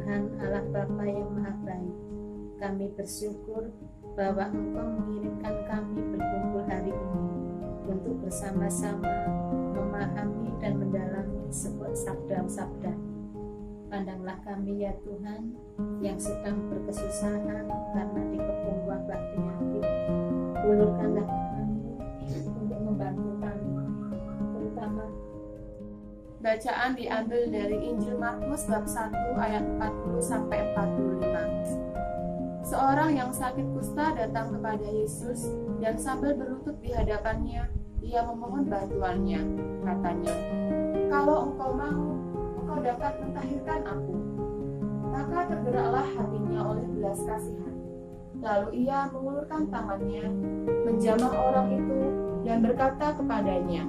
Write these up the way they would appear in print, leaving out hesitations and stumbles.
Tuhan Allah Bapa yang Maha Baik, kami bersyukur bahwa Engkau mengirimkan kami berkumpul hari ini untuk bersama-sama memahami dan mendalami sebuah sabda-sabda. Pandanglah kami ya Tuhan yang sedang berkesusahan karena dikepung wabah penyakit. Ulurkanlah kami untuk membantu kami, terutama. Bacaan diambil dari Injil Markus bab 1 ayat 40-45. Seorang yang sakit kusta datang kepada Yesus dan sambil berlutut di hadapannya, ia memohon bantuannya. Katanya, "Kalau engkau mau, engkau dapat mentahirkan aku." Maka tergeraklah hatinya oleh belas kasihan. Lalu ia mengulurkan tangannya, menjamah orang itu, dan berkata kepadanya,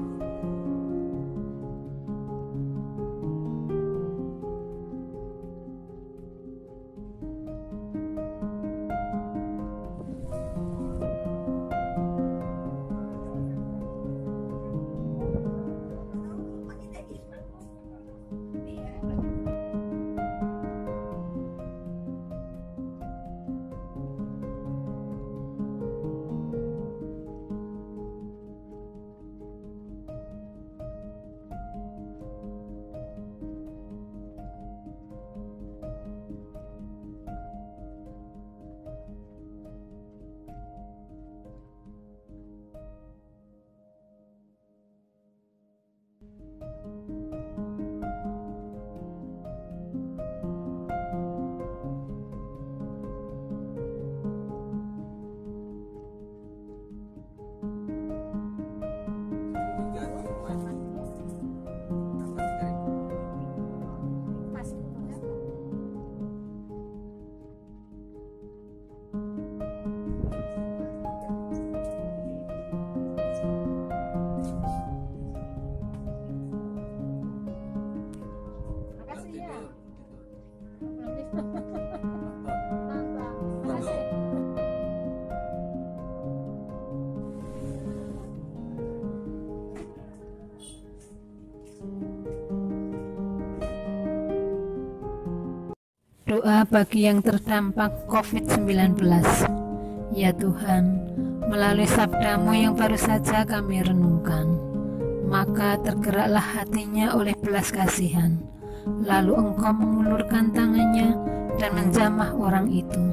Doa bagi yang terdampak COVID-19. Ya Tuhan, melalui sabda-Mu yang baru saja kami renungkan, maka tergeraklah hatinya oleh belas kasihan. Lalu Engkau mengulurkan tangannya dan menjamah orang itu.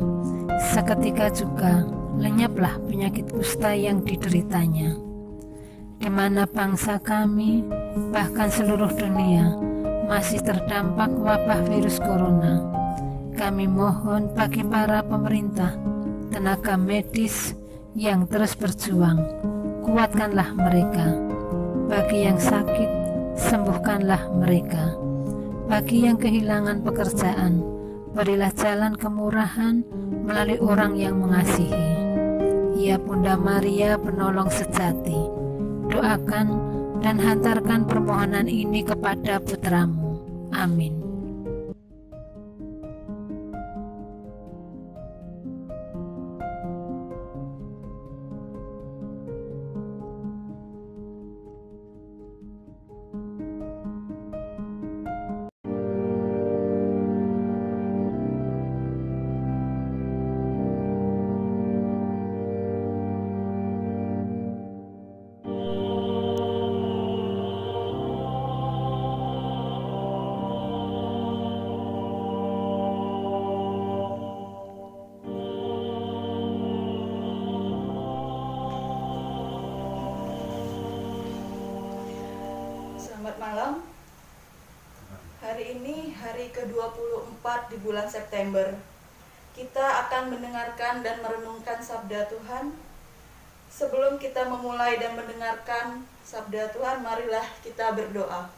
Seketika juga lenyaplah penyakit kusta yang dideritanya. Di mana bangsa kami, bahkan seluruh dunia, masih terdampak wabah virus corona, kami mohon bagi para pemerintah, tenaga medis yang terus berjuang, kuatkanlah mereka. Bagi yang sakit, sembuhkanlah mereka. Bagi yang kehilangan pekerjaan, berilah jalan kemurahan melalui orang yang mengasihi. Ya Bunda Maria, penolong sejati, doakan dan hantarkan permohonan ini kepada Putra-Mu. Amin. Selamat malam. Hari ini hari ke-24 di bulan September. Kita akan mendengarkan dan merenungkan sabda Tuhan. Sebelum kita memulai dan mendengarkan sabda Tuhan, marilah kita berdoa.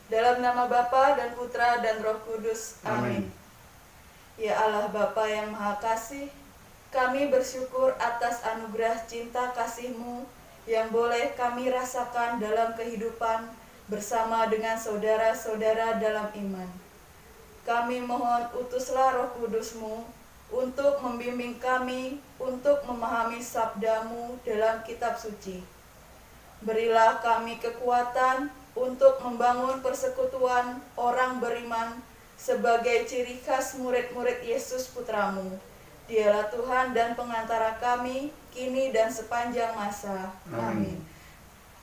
Dalam nama Bapa dan Putra dan Roh Kudus. Amin. Ya Allah Bapa yang Maha Kasih, kami bersyukur atas anugerah cinta kasih-Mu yang boleh kami rasakan dalam kehidupan bersama dengan saudara-saudara dalam iman. Kami mohon utuslah Roh Kudus-Mu untuk membimbing kami untuk memahami sabda-Mu dalam kitab suci. Berilah kami kekuatan untuk membangun persekutuan orang beriman sebagai ciri khas murid-murid Yesus Putramu. Dialah Tuhan dan pengantara kami, kini dan sepanjang masa. Amin.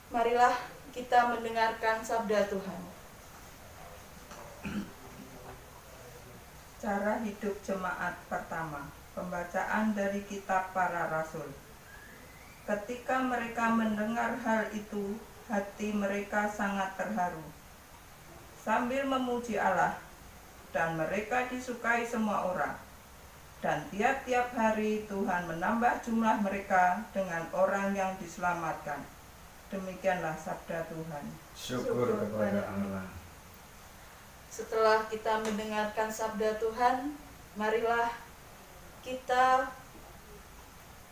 Marilah kita mendengarkan sabda Tuhan. Cara hidup jemaat pertama. Pembacaan dari kitab para rasul. Ketika mereka mendengar hal itu, hati mereka sangat terharu. Sambil memuji Allah, dan mereka disukai semua orang. Dan tiap-tiap hari Tuhan menambah jumlah mereka dengan orang yang diselamatkan. Demikianlah sabda Tuhan. Syukur kepada Allah. Setelah kita mendengarkan sabda Tuhan, marilah kita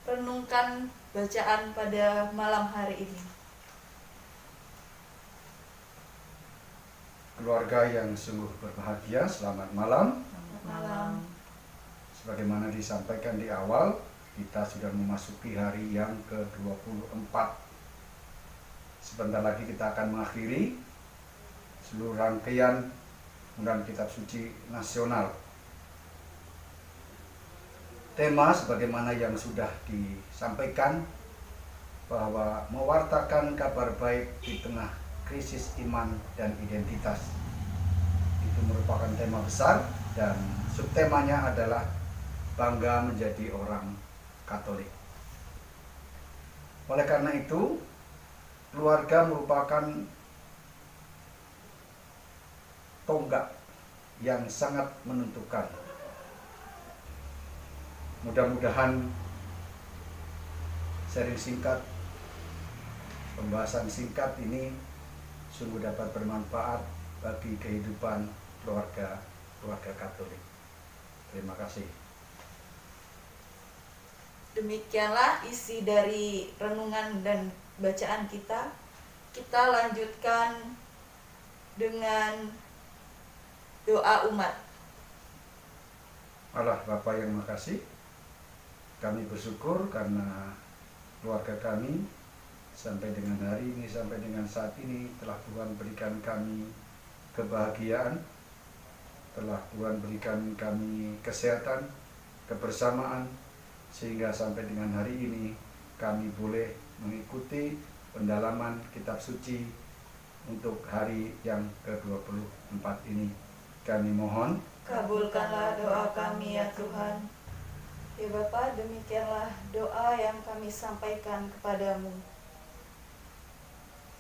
renungkan bacaan pada malam hari ini. Keluarga yang sungguh berbahagia, selamat malam. Selamat malam. Sebagaimana disampaikan di awal, kita sudah memasuki hari yang ke-24. Sebentar lagi kita akan mengakhiri seluruh rangkaian Undang Kitab Suci Nasional. Tema sebagaimana yang sudah disampaikan, bahwa mewartakan kabar baik di tengah krisis iman dan identitas. Itu merupakan tema besar dan subtemanya adalah bangga menjadi orang Katolik. Oleh karena itu, keluarga merupakan tonggak yang sangat menentukan. Mudah-mudahan sharing singkat, pembahasan singkat ini sungguh dapat bermanfaat bagi kehidupan keluarga Katolik. Terima kasih. Demikianlah isi dari renungan dan bacaan kita. Kita lanjutkan dengan doa umat. Allah Bapa yang makasih, kami bersyukur karena keluarga kami sampai dengan hari ini, sampai dengan saat ini telah Tuhan berikan kami kebahagiaan, telah Tuhan berikan kami kesehatan, kebersamaan, sehingga sampai dengan hari ini kami boleh mengikuti pendalaman kitab suci untuk hari yang ke-24 ini. Kami mohon, Kabulkanlah doa kami ya Tuhan. Ya Bapa, demikianlah doa yang kami sampaikan kepadamu.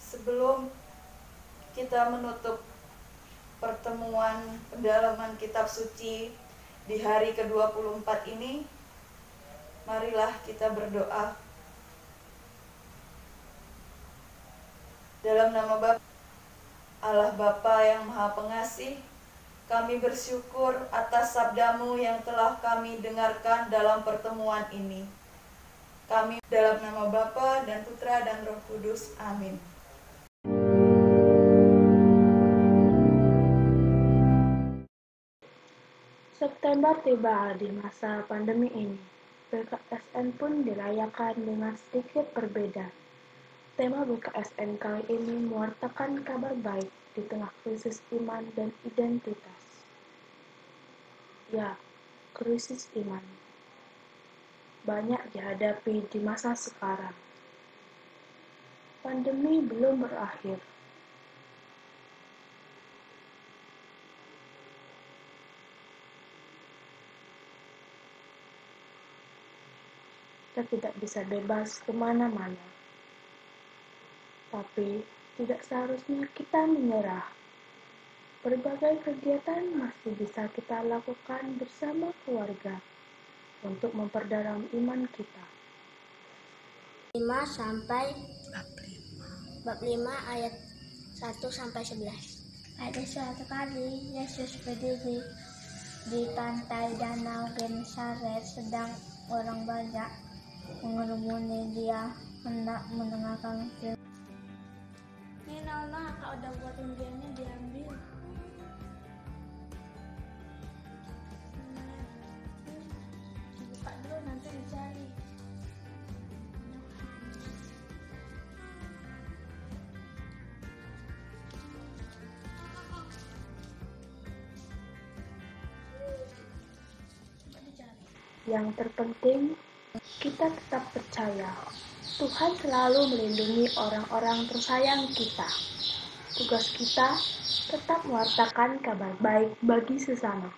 Sebelum kita menutup pertemuan pendalaman kitab suci di hari ke-24 ini, marilah kita berdoa. Dalam nama Bapa, Allah Bapa yang Maha Pengasih, kami bersyukur atas sabdamu yang telah kami dengarkan dalam pertemuan ini. Kami dalam nama Bapa dan Putra dan Roh Kudus. Amin. September tiba di masa pandemi ini. BKSN pun dirayakan dengan sedikit berbeda. Tema BKSN kali ini mewartakan kabar baik di tengah krisis iman dan identitas. Ya, krisis iman. Banyak dihadapi di masa sekarang. Pandemi belum berakhir. Kita tidak bisa bebas kemana-mana. Tapi tidak seharusnya kita menyerah. Berbagai kegiatan masih bisa kita lakukan bersama keluarga untuk memperdalam iman kita. 5 sampai bab 5 ayat 1 sampai 11. Ada suatu kali Yesus berdiri di pantai danau Genesaret, sedang orang banyak mengerumuni dia hendak mendengarkan firman. Ini Nona, kalau udah buat undiannya diambil. Dibuka dulu nanti dicari. Yang terpenting, kita tetap percaya Tuhan selalu melindungi orang-orang tersayang kita. Tugas kita tetap mewartakan kabar baik bagi sesama.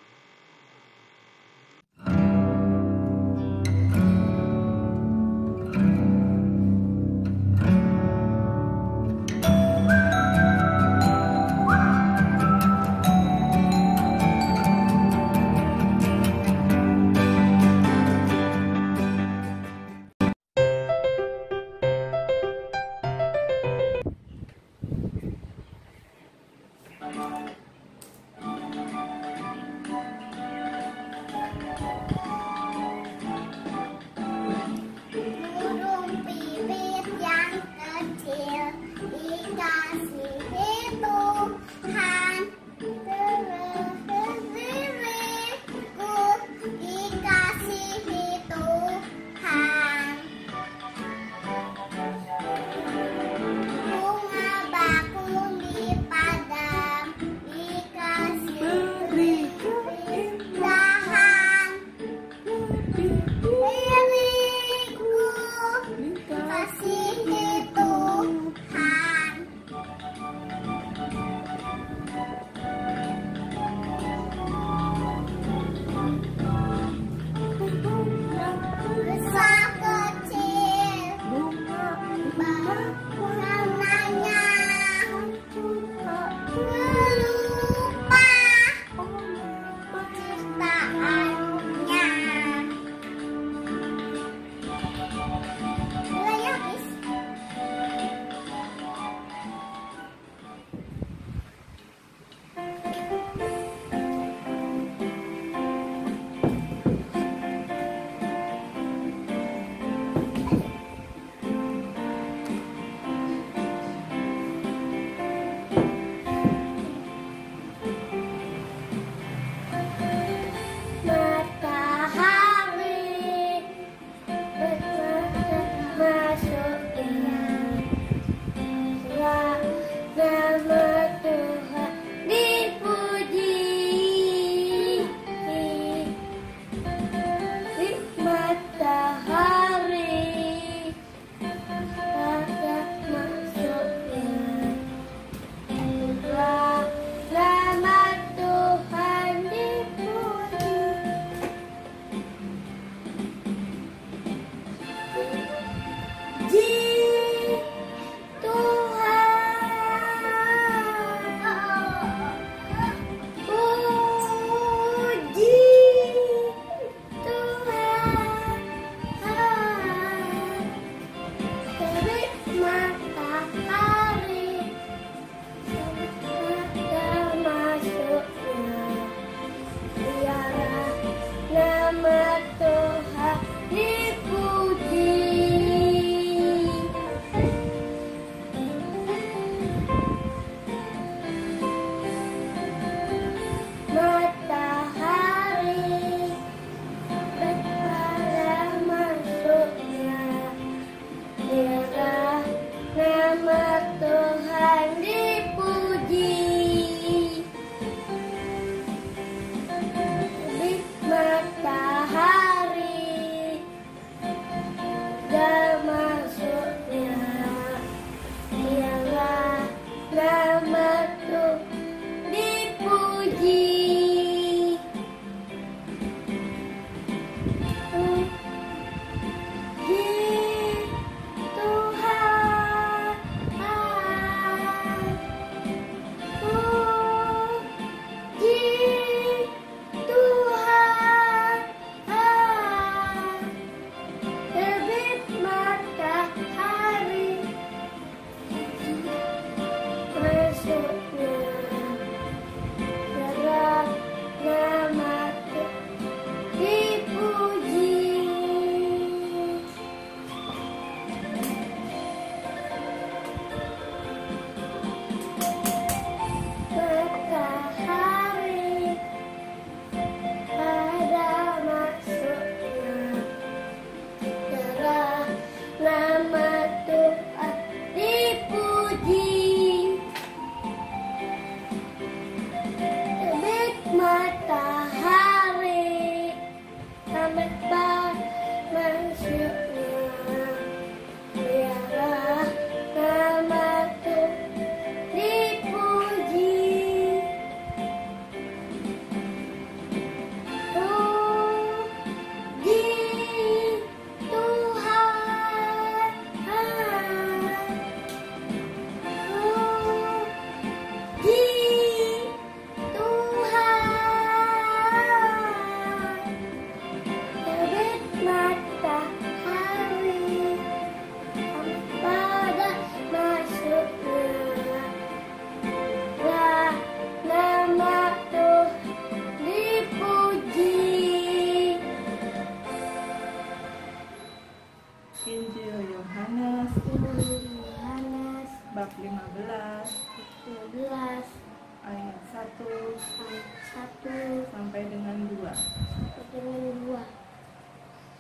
1 sampai dengan 2. sampai dengan 2.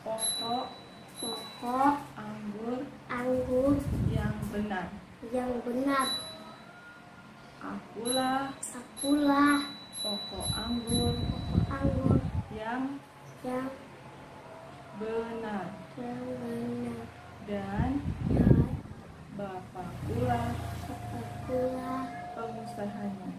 Pokok anggur yang benar. Akulah pokok anggur yang benar, dan Bapakulah pengusahanya.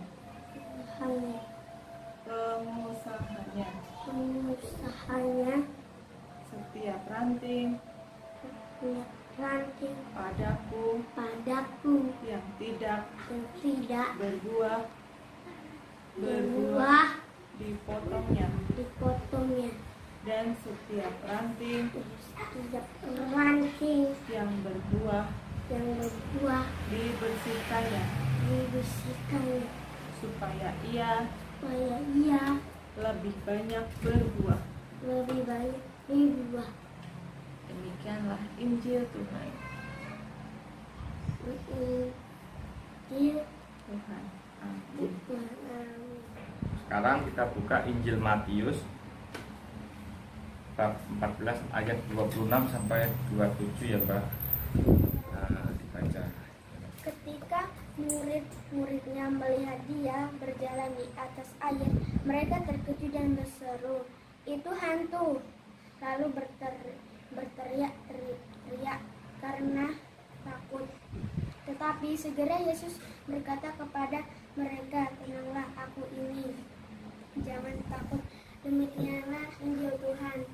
Setiap ranting padaku yang tidak berbuah dipotongnya, dan setiap ranting yang berbuah dibersihkannya, supaya ia lebih banyak berbuah. Demikianlah Injil Tuhan. Tuhan, amin. Sekarang kita buka Injil Matius bab 14 ayat 26 sampai 27 ya Mbak. Nah, dibaca. Ketika murid-muridnya melihat dia berjalan di atas air, mereka terkejut dan berseru, "Itu hantu!" Lalu berteriak karena takut. Tetapi segera Yesus berkata kepada mereka, "Tenanglah, aku ini. Jangan takut." Demikianlah Injil Tuhan.